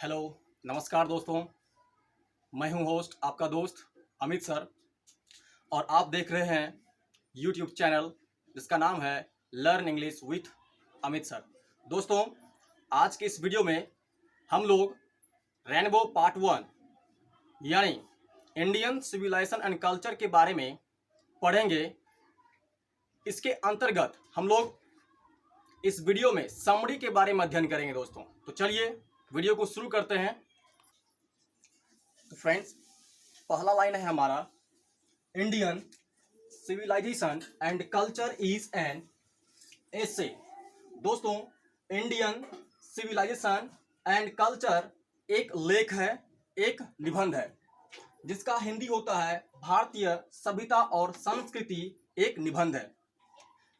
Hello, नमस्कार दोस्तों। मैं हूं होस्ट आपका दोस्त अमित सर और आप देख रहे हैं यूट्यूब चैनल जिसका नाम है learn English with Amit sir. दोस्तों, आज के इस वीडियो में हम लोग रेनबो पार्ट 1 यानी इंडियन सिविलाइजेशन एंड कल्चर के बारे में पढ़ेंगे। इसके अंतर्गत हम लोग इस वीडियो में समरी के बारे में अध्ययन करेंगे दोस्तों। तो चलिए वीडियो को शुरू करते हैं। तो फ्रेंड्स, पहला लाइन है हमारा, Indian civilisation and culture is an essay. दोस्तों, इंडियन सिविलाइजेशन एंड कल्चर एक लेख है, एक निबंध है, जिसका हिंदी होता है भारतीय सभ्यता और संस्कृति एक निबंध है।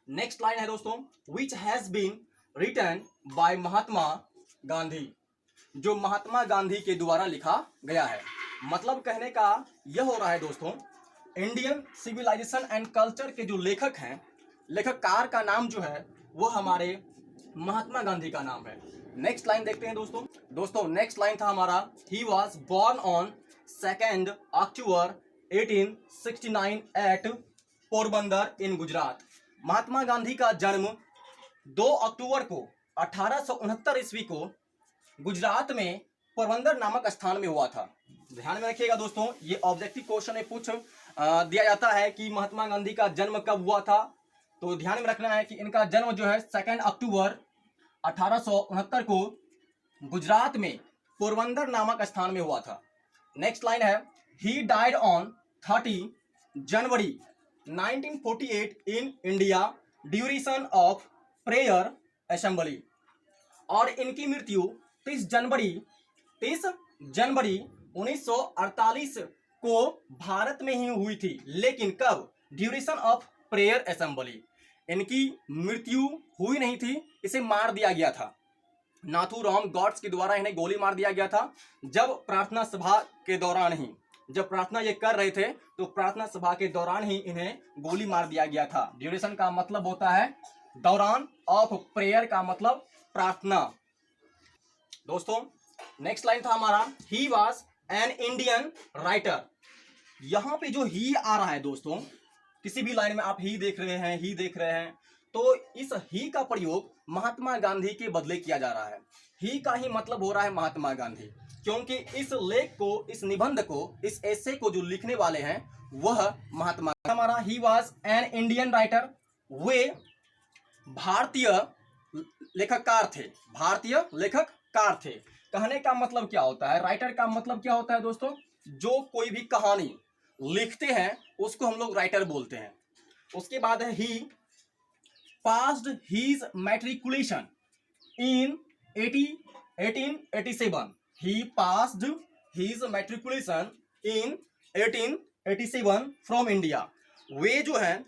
नेक्स्ट लाइन है दोस्तों, which has been written by Mahatma Gandhi, जो महात्मा गांधी के द्वारा लिखा गया है। मतलब कहने का यह हो रहा है दोस्तों, इंडियन सिविलाइजेशन एंड कल्चर के जो लेखक हैं, लेखककार का नाम जो है वो हमारे महात्मा गांधी का नाम है। नेक्स्ट लाइन देखते हैं दोस्तों नेक्स्ट लाइन था हमारा, he was born on 2 October 1869 at Porbandar in Gujarat. Mahatma Gandhi का जन्म 2 अक्टूबर को 1869 ईस्वी को गुजरात में पोरबंदर नामक स्थान में हुआ था। ध्यान में रखिएगा दोस्तों, ये ऑब्जेक्टिव क्वेश्चन में पूछ दिया जाता है कि महात्मा गांधी का जन्म कब हुआ था। तो ध्यान में रखना है कि इनका जन्म जो है 2 अक्टूबर 1869 को गुजरात में पोरबंदर नामक स्थान में हुआ था। नेक्स्ट लाइन है, he died on 30 January 1948 in India duration of prayer assembly. और इनकी मृत्यु 30 जनवरी 1948 को भारत में ही हुई थी। लेकिन कब? Duration of prayer assembly. इनकी मृत्यु हुई नहीं थी, इसे मार दिया गया था। नाथूराम गॉड्स के द्वारा इन्हें गोली मार दिया गया था जब प्रार्थना सभा के दौरान ही, जब प्रार्थना ये कर रहे थे तो प्रार्थना सभा के दौरान ही इन्हें गोली मार दिया गया था। ड्यूरेशन का मतलब होता है दौरान, ऑफ प्रेयर का मतलब प्रार्थना। दोस्तों, नेक्स्ट लाइन था हमारा, he was an Indian writer. यहां पे जो ही आ रहा है दोस्तों, किसी भी लाइन में आप ही देख रहे हैं, तो इस ही का प्रयोग महात्मा गांधी के बदले किया जा रहा है। ही का ही मतलब हो रहा है महात्मा गांधी, क्योंकि इस लेख को, इस निबंध को, इस एसे को जो लिखने वाले हैं वह महात्मा हमारा he was an Indian writer. वे भारतीय लेखककार थे। कहने का मतलब क्या होता है? राइटर का मतलब क्या होता है दोस्तों? जो कोई भी कहानी लिखते हैं उसको हम लोग राइटर बोलते हैं। उसके बाद है, he passed his matriculation in 1887। He passed his matriculation in 1887 from India. वे जो है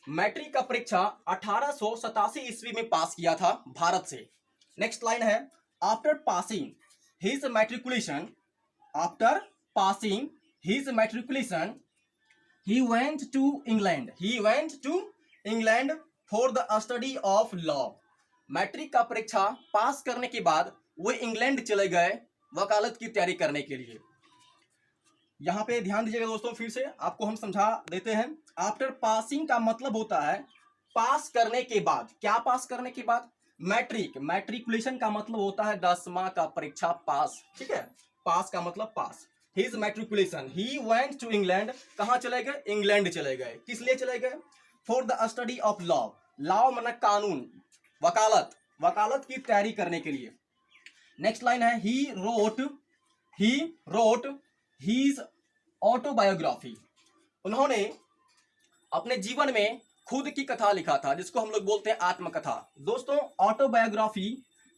मैट्रिक का परीक्षा 1887 ईस्वी में पास किया था भारत से। नेक्स्ट लाइन है, after passing his matriculation he went to England for the study of law। Matric का परीक्षा पास करने के बाद वो इंग्लैंड चले गए वकालत की तैयारी करने के लिए। यहाँ पे ध्यान दीजिएगा दोस्तों, फिर से आपको हम समझा देते हैं। आफ्टर पासिंग का मतलब होता है पास करने के बाद। क्या पास करने के बाद? मैट्रिकुलेशन का मतलब होता है 10वां का परीक्षा पास। ठीक है, पास का मतलब pass. His matriculation, he went to England. कहाँ चले गए? इंग्लैंड चले गए। किस लिए चले गए? For the study of law. Law मतलब कानून, वकालत की तैयारी करने के लिए। नेक्स्ट लाइन है, ही रोट हीज ऑटोबायोग्राफी। उन्होंने अपने जीवन में खुद की कथा लिखा था, जिसको हम लोग बोलते हैं आत्मकथा। दोस्तों, ऑटोबायोग्राफी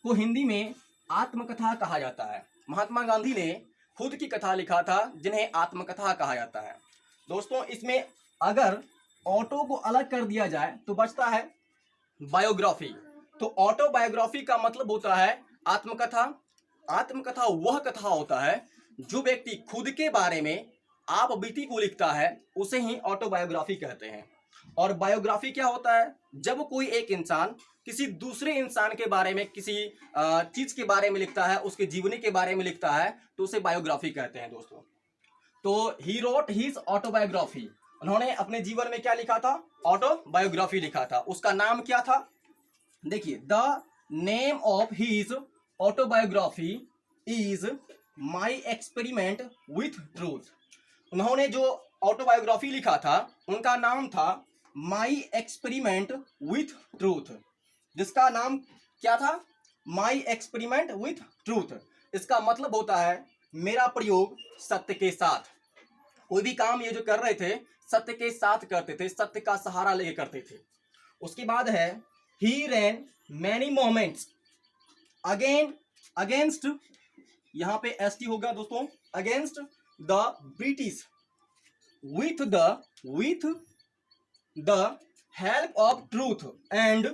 को हिंदी में आत्मकथा कहा जाता है। महात्मा गांधी ने खुद की कथा लिखा था जिन्हें आत्मकथा कहा जाता है। दोस्तों, इसमें अगर ऑटो को अलग कर दिया जाए तो बचता है बायोग्राफी। तो ऑटोबायोग्राफी का मतलब होता है आत्मकथा। आत्मकथा वह कथा होता है जो व्यक्ति खुद के बारे में आप बीती को लिखता है, उसे ही ऑटोबायोग्राफी कहते हैं। और बायोग्राफी क्या होता है? जब कोई एक इंसान किसी दूसरे इंसान के बारे में, किसी चीज के बारे में लिखता है, उसके जीवनी के बारे में लिखता है, तो उसे बायोग्राफी कहते हैं दोस्तों। तो ही रोट हिज ऑटोबायोग्राफी, उन्होंने अपने जीवन में क्या लिखा था? ऑटोबायोग्राफी लिखा था। उसका नाम क्या था? देखिए, the name of his autobiography is my experiment with truth. उन्होंने जो ऑटोबायोग्राफी लिखा था उनका नाम था माई एक्सपेरिमेंट विथ ट्रूथ, जिसका नाम क्या था? My experiment with truth. इसका मतलब होता है मेरा प्रयोग सत्य के साथ। कोई भी काम ये जो कर रहे थे सत्य के साथ करते थे, सत्य का सहारा लेके करते थे। उसके बाद है ही रैन मैनी मोमेंट्स अगेंस्ट, यहां पे एस टी होगा दोस्तों, against the British with the help of truth and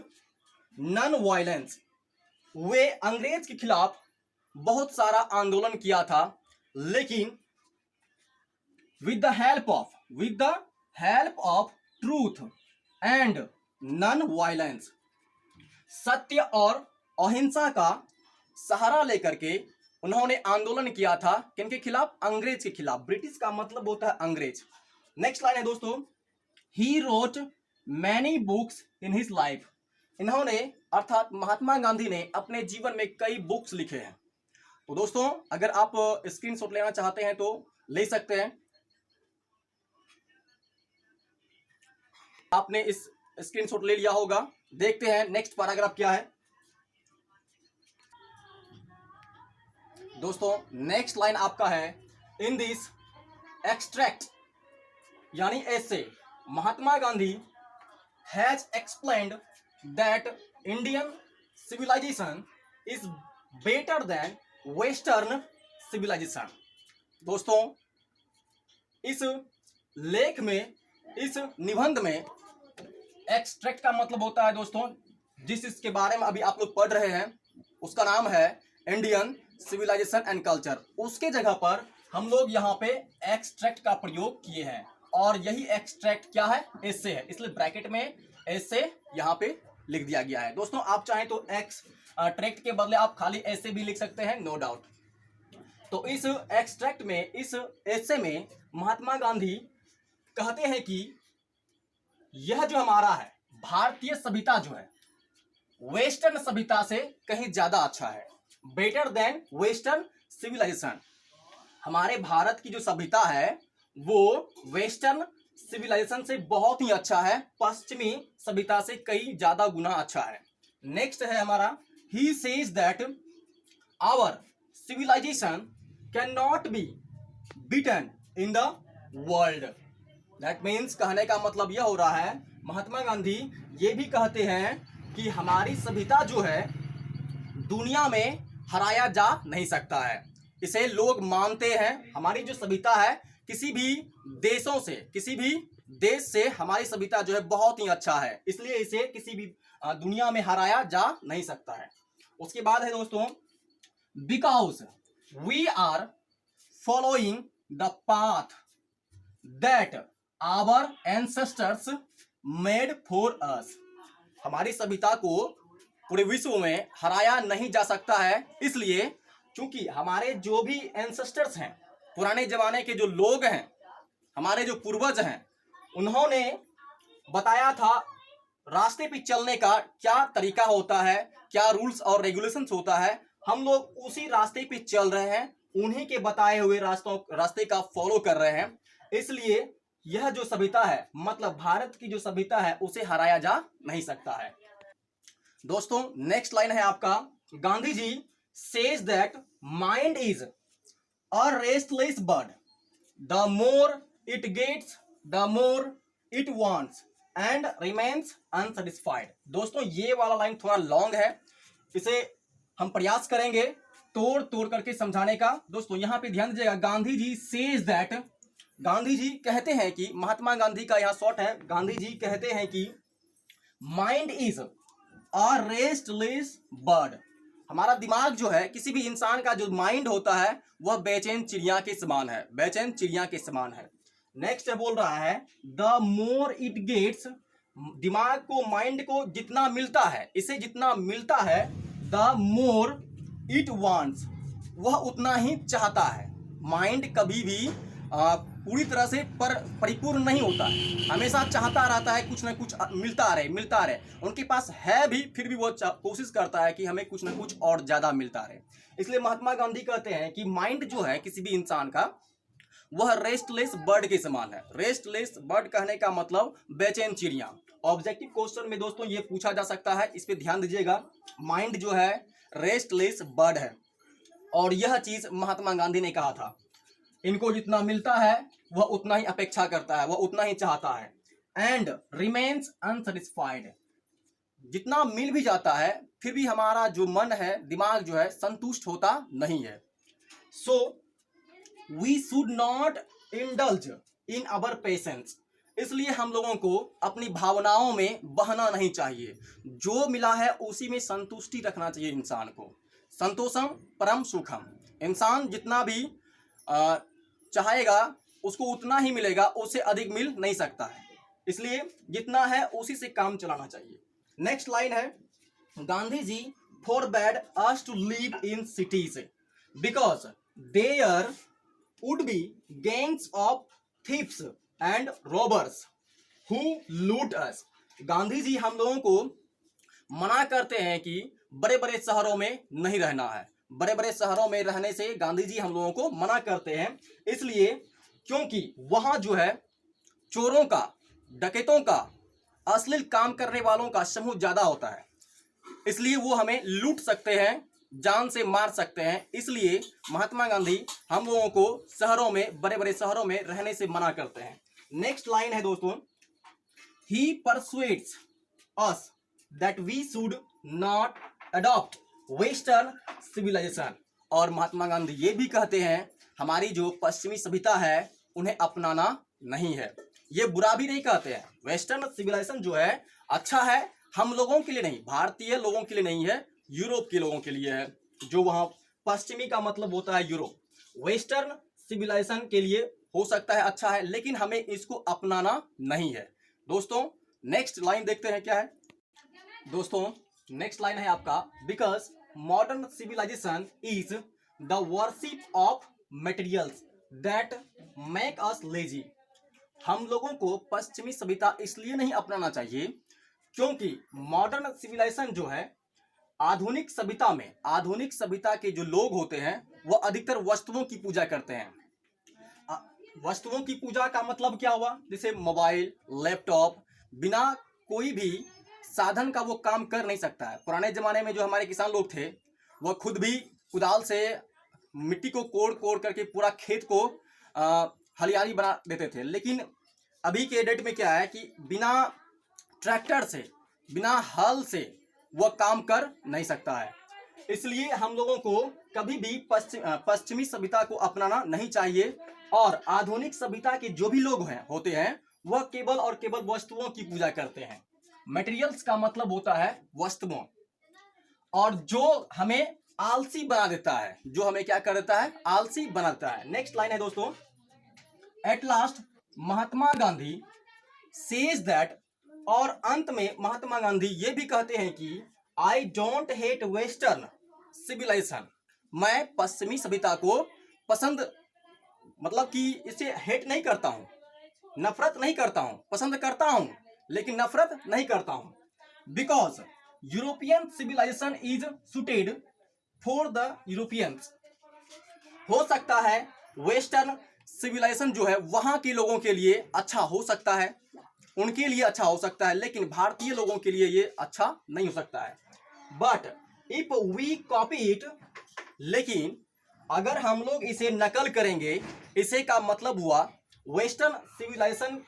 non violence। वे अंग्रेज के खिलाफ बहुत सारा आंदोलन किया था, लेकिन with the help of truth and non violence, सत्य और अहिंसा का सहारा लेकर के उन्होंने आंदोलन किया था। किनके खिलाफ? अंग्रेज के खिलाफ। ब्रिटिश का मतलब होता है अंग्रेज। नेक्स्ट लाइन है दोस्तों, he wrote many books in his life. इन्होंने अर्थात महात्मा गांधी ने अपने जीवन में कई बुक्स लिखे हैं। तो दोस्तों अगर आप स्क्रीनशॉट लेना चाहते हैं तो ले सकते हैं। आपने इस स्क्रीनशॉट ले लिया होगा। देखते हैं नेक्स्ट पैराग्राफ क्या है दोस्तों। नेक्स्ट लाइन आपका है, इन दिस एक्सट्रैक्ट यानी ऐसे Mahatma Gandhi has explained that Indian civilisation is better than western civilisation. दोस्तों इस लेख में, इस निबंध में एक्सट्रैक्ट का मतलब होता है दोस्तों, जिस इसके बारे में अभी आप लोग पढ़ रहे हैं उसका नाम है इंडियन सिविलाइजेशन एंड कल्चर। उसके जगह पर हम लोग यहाँ पे एक्सट्रैक्ट का प्रयोग किए हैं, और यही एक्सट्रैक्ट क्या है? एसे है, इसलिए ब्रैकेट में एसे यहाँ पे लिख दिया गया है। दोस्तों आप चाहें तो एक्सट्रैक्ट के बदले आप खाली एसे भी लिख सकते हैं, नो डाउट। तो इस एक्सट्रैक्ट में, इस एसे में महात्मा गांधी कहते हैं कि यह जो हमारा है भारतीय सभ्यता जो है वेस्टर्न सभ्यता से कहीं ज्यादा अच्छा है, बेटर देन वेस्टर्न सिविलाइजेशन। हमारे भारत की जो सभ्यता है वो वेस्टर्न सिविलाइजेशन से बहुत ही अच्छा है, पश्चिमी सभ्यता से कई ज्यादा गुना अच्छा है। नेक्स्ट है हमारा, he says that our civilisation can not be beaten in the world. That means, कहने का मतलब यह हो रहा है, महात्मा गांधी ये भी कहते हैं कि हमारी सभ्यता जो है दुनिया में हराया जा नहीं सकता है। इसे लोग मानते हैं, हमारी जो सभ्यता है किसी भी देशों से, किसी भी देश से हमारी सभ्यता जो है बहुत ही अच्छा है, इसलिए इसे किसी भी दुनिया में हराया जा नहीं सकता है। उसके बाद है दोस्तों, because we are following the path that our ancestors made for us. हमारी सभ्यता को पूरे विश्व में हराया नहीं जा सकता है, इसलिए क्योंकि हमारे जो भी एंसेस्टर्स हैं, पुराने जमाने के जो लोग हैं, हमारे जो पूर्वज हैं, उन्होंने बताया था रास्ते पे चलने का क्या तरीका होता है, क्या रूल्स और रेगुलेशंस होता है। हम लोग उसी रास्ते पे चल रहे हैं, उन्हीं के बताए हुए रास्ते का फॉलो कर रहे हैं, इसलिए यह जो सभ्यता है, मतलब भारत की जो सभ्यता है, उसे हराया जा नहीं सकता है। दोस्तों नेक्स्ट लाइन है आपका, Gandhi ji says that mind is a restless bird, the more it gets the more it wants and remains unsatisfied. दोस्तों ये वाला लाइन थोड़ा लॉन्ग है, इसे हम प्रयास करेंगे तोड़ तोड़ करके समझाने का। दोस्तों यहाँ पे ध्यान दीजिएगा, गांधी जी सेज दैट, गांधी जी कहते हैं कि, महात्मा गांधी का यहाँ शॉर्ट है, गांधी जी कहते हैं कि mind is a restless bird. हमारा दिमाग जो है, किसी भी इंसान का जो माइंड होता है वह बेचैन चिड़िया के समान है, बेचैन चिड़िया के समान है। नेक्स्ट बोल रहा है द मोर इट गेट्स, दिमाग को माइंड को जितना मिलता है, इसे जितना मिलता है, द मोर इट वांट्स, वह उतना ही चाहता है। माइंड कभी भी पूरी तरह से परिपूर्ण नहीं होता है, हमेशा चाहता रहता है कुछ ना कुछ मिलता रहे। उनके पास है भी, फिर भी वो कोशिश करता है कि हमें कुछ ना कुछ और ज़्यादा मिलता रहे। इसलिए महात्मा गांधी कहते हैं कि माइंड जो है किसी भी इंसान का, वह रेस्टलेस बर्ड के समान है। रेस्टलेस बर्ड कहने का मतलब बेचैन चिड़िया। ऑब्जेक्टिव क्वेश्चन में दोस्तों ये पूछा जा सकता है, इस पे ध्यान दीजिएगा। माइंड जो है रेस्टलेस बर्ड है, और यह चीज महात्मा गांधी ने कहा था। इनको जितना मिलता है वह उतना ही अपेक्षा करता है, वह उतना ही चाहता है। एंड रिमेन्स अनसेटिस्फाइड, जितना मिल भी जाता है फिर भी हमारा जो मन है, दिमाग जो है, संतुष्ट होता नहीं है। So we should not indulge in our patience, इसलिए हम लोगों को अपनी भावनाओं में बहना नहीं चाहिए। जो मिला है उसी में संतुष्टि रखना चाहिए इंसान को। संतोषम परम सुखम, इंसान जितना भी चाहेगा उसको उतना ही मिलेगा, उससे अधिक मिल नहीं सकता है। इसलिए जितना है उसी से काम चलाना चाहिए। नेक्स्ट लाइन है Gandhi ji forbade us to live in cities because there would be gangs of thieves and robbers who loot us। Gandhi ji हम लोगों को मना करते हैं कि बड़े बड़े शहरों में नहीं रहना है। बड़े बड़े शहरों में रहने से गांधी जी हम लोगों को मना करते हैं, इसलिए क्योंकि वहां जो है चोरों का, डकैतों का, अश्लील काम करने वालों का समूह ज्यादा होता है, इसलिए वो हमें लूट सकते हैं, जान से मार सकते हैं। इसलिए महात्मा गांधी हम लोगों को शहरों में, बड़े बड़े शहरों में रहने से मना करते हैं। नेक्स्ट लाइन है दोस्तों, he persuades us that we should not adopt western civilisation. और महात्मा गांधी ये भी कहते हैं हमारी जो पश्चिमी सभ्यता है उन्हें अपनाना नहीं है। ये बुरा भी नहीं कहते हैं। वेस्टर्न सिविलाइजेशन जो है अच्छा है, हम लोगों के लिए नहीं, भारतीय लोगों के लिए नहीं है, यूरोप के लोगों के लिए है। जो वहां पश्चिमी का मतलब होता है यूरोप। वेस्टर्न सिविलाइजेशन के लिए हो सकता है अच्छा है, लेकिन हमें इसको अपनाना नहीं है। दोस्तों नेक्स्ट लाइन देखते हैं क्या है। दोस्तों नेक्स्ट लाइन है आपका, because modern civilisation is the worship of materials that make us lazy. हम लोगों को पश्चिमी सभ्यता इसलिए नहीं अपनाना चाहिए क्योंकि मॉडर्न सिविलाइजेशन जो है, आधुनिक सभ्यता में, आधुनिक सभ्यता के जो लोग होते हैं वह अधिकतर वस्तुओं की पूजा करते हैं। वस्तुओं की पूजा का मतलब क्या हुआ, जैसे मोबाइल, लैपटॉप, बिना कोई भी साधन का वो काम कर नहीं सकता है। पुराने जमाने में जो हमारे किसान लोग थे वह खुद भी कुदाल से मिट्टी को कोड़ कोड़ करके पूरा खेत को हरियाली बना देते थे, लेकिन अभी के डेट में क्या है कि बिना ट्रैक्टर से, बिना हल से वह काम कर नहीं सकता है। इसलिए हम लोगों को कभी भी पश्चिमी सभ्यता को अपनाना नहीं चाहिए। और आधुनिक सभ्यता के जो भी लोग होते हैं वह केवल और केवल वस्तुओं की पूजा करते हैं। मटेरियल्स का मतलब होता है वस्तुओं, और जो हमें आलसी बना देता है, जो हमें क्या कर देता है, आलसी बनाता है। नेक्स्ट लाइन है दोस्तों, at last Mahatma Gandhi says that, और अंत में महात्मा गांधी ये भी कहते हैं कि I don't hate western civilisation, मैं पश्चिमी सभ्यता को पसंद, मतलब कि इसे हेट नहीं करता हूं, नफरत नहीं करता हूं, पसंद करता हूं लेकिन नफरत नहीं करता हूं। Because European civilisation is suited for the Europeans. हो सकता है वेस्टर्न सिविलाइजेशन जो है वहां के लोगों के लिए अच्छा हो सकता है, उनके लिए अच्छा हो सकता है, लेकिन भारतीय लोगों के लिए ये अच्छा नहीं हो सकता है। But if we copy it, लेकिन अगर हम लोग इसे नकल करेंगे, इसे का मतलब हुआ वेस्टर्न सिविलाइजेशन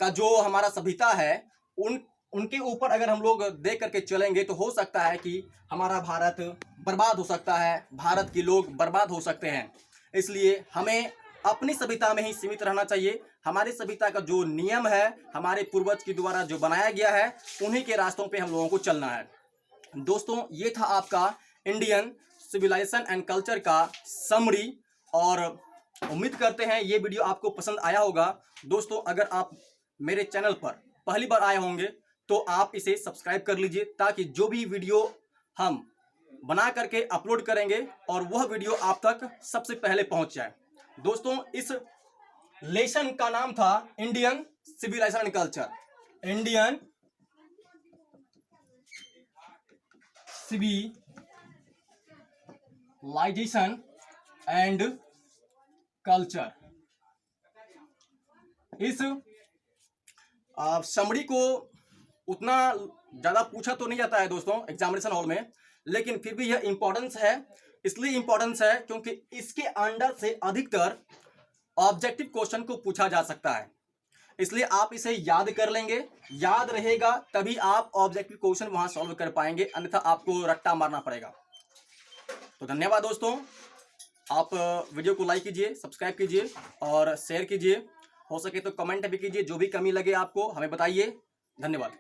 का जो हमारा सभ्यता है उनके ऊपर अगर हम लोग देख करके चलेंगे तो हो सकता है कि हमारा भारत बर्बाद हो सकता है, भारत के लोग बर्बाद हो सकते हैं। इसलिए हमें अपनी सभ्यता में ही सीमित रहना चाहिए। हमारी सभ्यता का जो नियम है, हमारे पूर्वज के द्वारा जो बनाया गया है, उन्हीं के रास्तों पे हम लोगों को चलना है। दोस्तों ये था आपका इंडियन सिविलाइजेशन एंड कल्चर का समरी और उम्मीद करते हैं ये वीडियो आपको पसंद आया होगा। दोस्तों, अगर आप मेरे चैनल पर पहली बार आए होंगे तो आप इसे सब्सक्राइब कर लीजिए, ताकि जो भी वीडियो हम बना करके अपलोड करेंगे और वह वीडियो आप तक सबसे पहले पहुंच जाए। दोस्तों, इस लेसन का नाम था Indian civilisation and culture. Indian civilisation and culture. इस समरी को उतना ज़्यादा पूछा तो नहीं जाता है दोस्तों एग्जामिनेशन हॉल में, लेकिन फिर भी यह इंपॉर्टेंस है। इसलिए इंपॉर्टेंस है क्योंकि इसके अंडर से अधिकतर ऑब्जेक्टिव क्वेश्चन को पूछा जा सकता है, इसलिए आप इसे याद कर लेंगे। याद रहेगा तभी आप ऑब्जेक्टिव क्वेश्चन वहां सॉल्व कर पाएंगे, अन्यथा आपको रट्टा मारना पड़ेगा। तो धन्यवाद दोस्तों, आप वीडियो को लाइक कीजिए, सब्सक्राइब कीजिए और शेयर कीजिए। हो सके तो कमेंट भी कीजिए, जो भी कमी लगे आपको हमें बताइए। धन्यवाद।